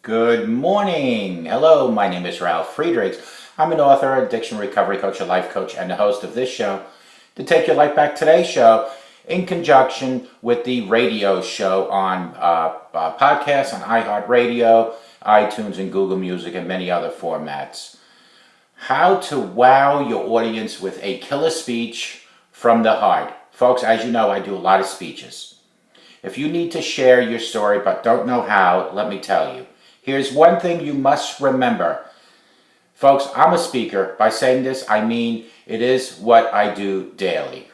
Good morning. Hello, my name is Ralf Friedrichs. I'm an author, addiction recovery coach, a life coach, and the host of this show, the Take Your Life Back Today show, in conjunction with the radio show on podcasts on iHeartRadio, iTunes, and Google Music, and many other formats. How to wow your audience with a killer speech from the heart. Folks, as you know, I do a lot of speeches. If you need to share your story but don't know how, let me tell you. Here's one thing you must remember. Folks, I'm a speaker. By saying this, I mean it is what I do daily.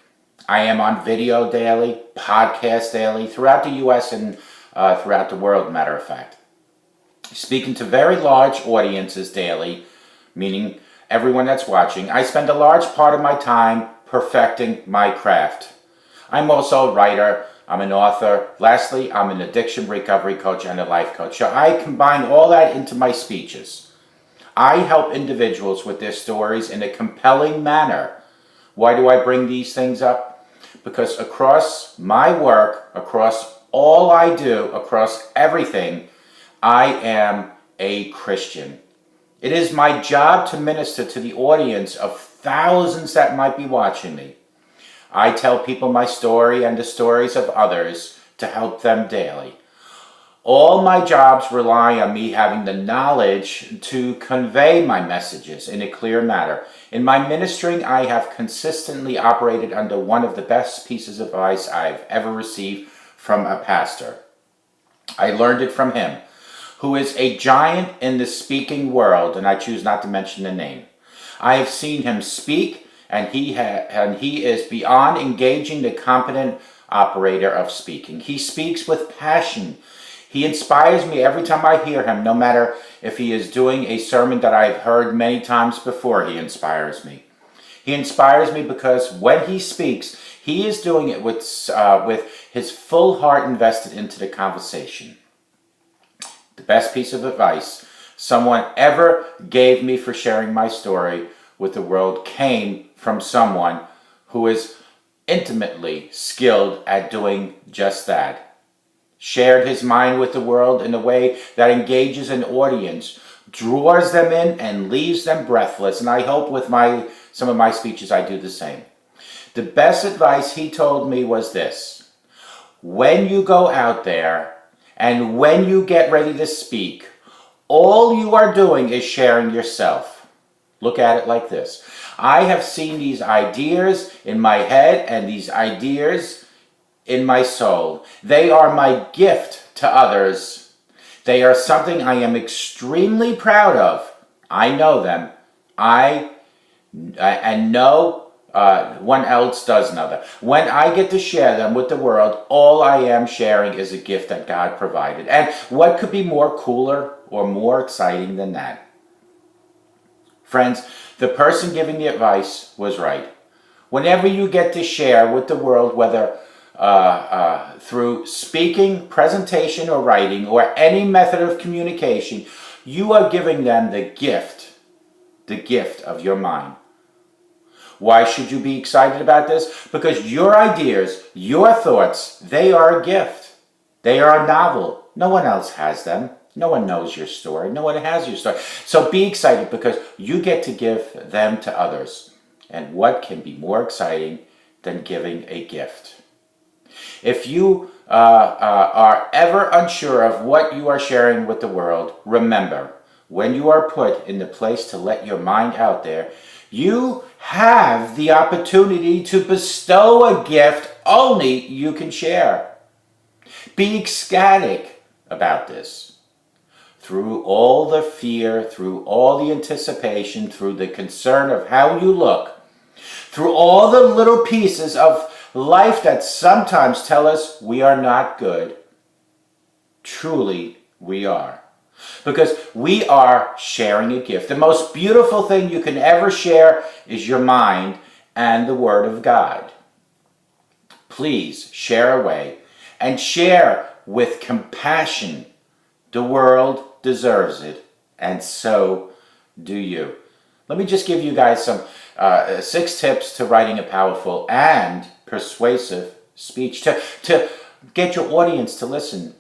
I am on video daily, podcast daily, throughout the U.S. and throughout the world, matter of fact. Speaking to very large audiences daily, meaning everyone that's watching. I spend a large part of my time perfecting my craft. I'm also a writer. I'm an author. Lastly, I'm an addiction recovery coach and a life coach. So I combine all that into my speeches. I help individuals with their stories in a compelling manner. Why do I bring these things up? Because across my work, across all I do, across everything, I am a Christian. It is my job to minister to the audience of thousands that might be watching me. I tell people my story and the stories of others to help them daily. All my jobs rely on me having the knowledge to convey my messages in a clear manner. In my ministering, I have consistently operated under one of the best pieces of advice I've ever received from a pastor. I learned it from him, who is a giant in the speaking world, and I choose not to mention the name. I have seen him speak, and he is beyond engaging the competent operator of speaking. He speaks with passion. He inspires me every time I hear him, no matter if he is doing a sermon that I've heard many times before. He inspires me. He inspires me because when he speaks, he is doing it with his full heart invested into the conversation. The best piece of advice someone ever gave me for sharing my story with the world came from someone who is intimately skilled at doing just that. Shared his mind with the world in a way that engages an audience, draws them in, and leaves them breathless. And I hope with some of my speeches I do the same. The best advice he told me was this: when you go out there and when you get ready to speak, all you are doing is sharing yourself. Look at it like this. I have seen these ideas in my head and these ideas in my soul. They are my gift to others. They are something I am extremely proud of. I know them. And no one else does know them. When I get to share them with the world, all I am sharing is a gift that God provided. And what could be more cooler or more exciting than that? Friends, the person giving the advice was right. Whenever you get to share with the world, whether through speaking, presentation, or writing, or any method of communication, you are giving them the gift of your mind. Why should you be excited about this? Because your ideas, your thoughts, they are a gift. They are novel. No one else has them. No one knows your story. No one has your story. So be excited because you get to give them to others. And what can be more exciting than giving a gift? If you are ever unsure of what you are sharing with the world, remember, when you are put in the place to let your mind out there, you have the opportunity to bestow a gift only you can share. Be ecstatic about this. Through all the fear, through all the anticipation, through the concern of how you look, through all the little pieces of life that sometimes tell us we are not good, truly we are. Because we are sharing a gift. The most beautiful thing you can ever share is your mind and the Word of God. Please share away and share with compassion. The world deserves it, and so do you. Let me just give you guys some 6 tips to writing a powerful and persuasive speech to get your audience to listen.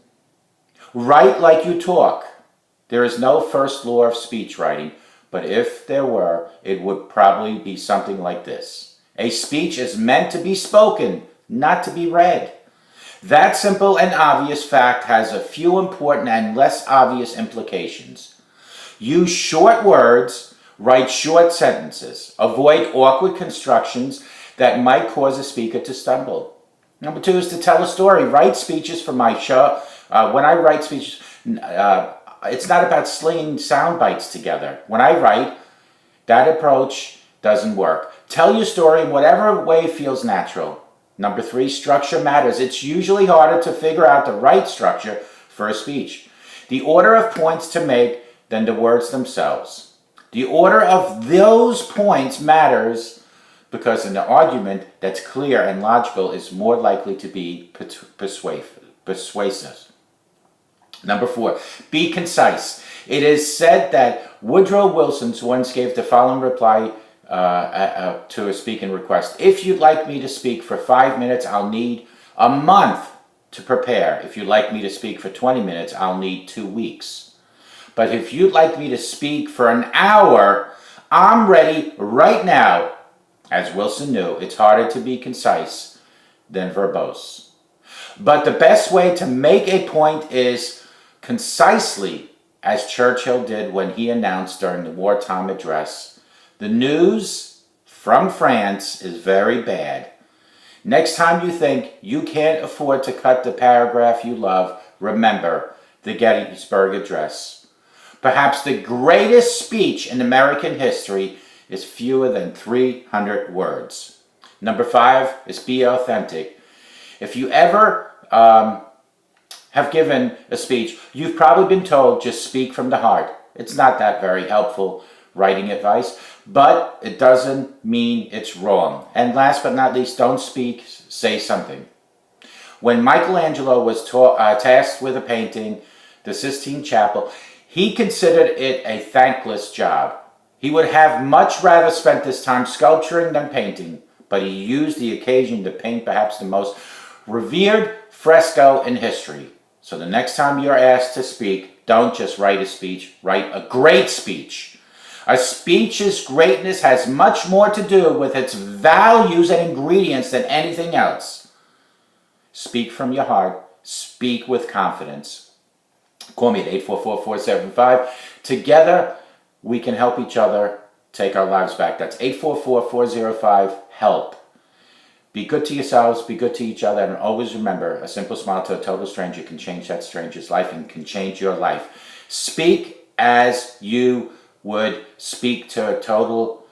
Write like you talk. There is no first law of speech writing, but if there were, it would probably be something like this. A speech is meant to be spoken, not to be read. That simple and obvious fact has a few important and less obvious implications. Use short words, write short sentences, avoid awkward constructions that might cause a speaker to stumble. Number 2 is to tell a story. Write speeches for my show. When I write speeches, it's not about slinging sound bites together. When I write, that approach doesn't work. Tell your story in whatever way feels natural. Number 3, structure matters. It's usually harder to figure out the right structure for a speech. The order of points to make than the words themselves. The order of those points matters because an argument that's clear and logical is more likely to be persuasive. Number 4, be concise. It is said that Woodrow Wilson once gave the following reply to a speaking request. If you'd like me to speak for 5 minutes, I'll need a month to prepare. If you'd like me to speak for 20 minutes, I'll need 2 weeks. But if you'd like me to speak for an hour, I'm ready right now. As Wilson knew, it's harder to be concise than verbose. But the best way to make a point is concisely, as Churchill did when he announced during the wartime address, the news from France is very bad. Next time you think you can't afford to cut the paragraph you love, remember the Gettysburg Address. Perhaps the greatest speech in American history is fewer than 300 words. Number 5 is be authentic. If you ever have given a speech, you've probably been told just speak from the heart. It's not that very helpful writing advice, but it doesn't mean it's wrong. And last but not least, don't speak, say something. When Michelangelo was tasked with a painting, the Sistine Chapel, he considered it a thankless job. He would have much rather spent this time sculpturing than painting, but he used the occasion to paint perhaps the most revered fresco in history. So the next time you're asked to speak, don't just write a speech, write a great speech. A speech's greatness has much more to do with its values and ingredients than anything else. Speak from your heart. Speak with confidence. Call me at 844-475. Together, we can help each other take our lives back. That's 844-405-HELP. Be good to yourselves, be good to each other, and always remember, a simple smile to a total stranger can change that stranger's life and can change your life. Speak as you would speak to a total